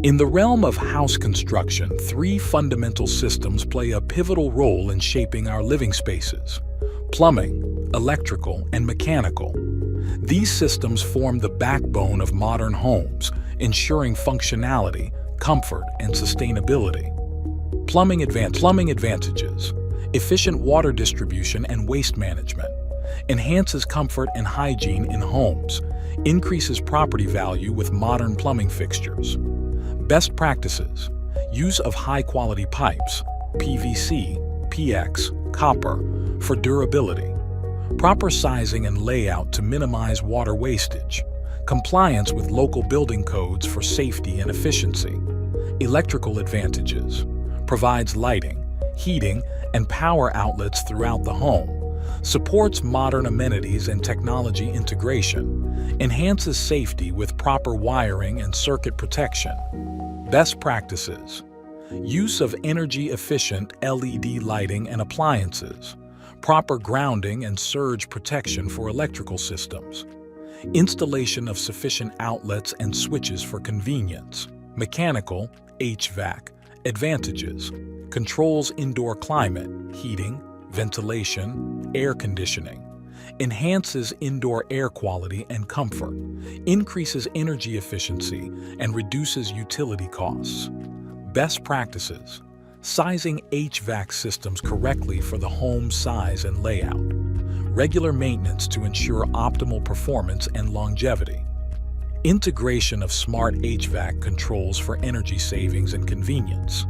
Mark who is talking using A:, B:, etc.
A: In the realm of house construction, three fundamental systems play a pivotal role in shaping our living spaces: plumbing, electrical, and mechanical. These systems form the backbone of modern homes, ensuring functionality, comfort, and sustainability. Plumbing advantages: efficient water distribution and waste management, enhances comfort and hygiene in homes, increases property value with modern plumbing fixtures. Best practices: use of high-quality pipes, PVC, PX, copper, for durability. Proper sizing and layout to minimize water wastage. Compliance with local building codes for safety and efficiency. Electrical advantages: provides lighting, heating, and power outlets throughout the home. Supports modern amenities and technology integration. Enhances safety with proper wiring and circuit protection. Best practices: use of energy-efficient LED lighting and appliances. Proper grounding and surge protection for electrical systems. Installation of sufficient outlets and switches for convenience. Mechanical, HVAC, advantages: controls indoor climate, heating, ventilation, air conditioning. Enhances indoor air quality and comfort. Increases energy efficiency and reduces utility costs. Best practices: sizing HVAC systems correctly for the home size and layout. Regular maintenance to ensure optimal performance and longevity. Integration of smart HVAC controls for energy savings and convenience.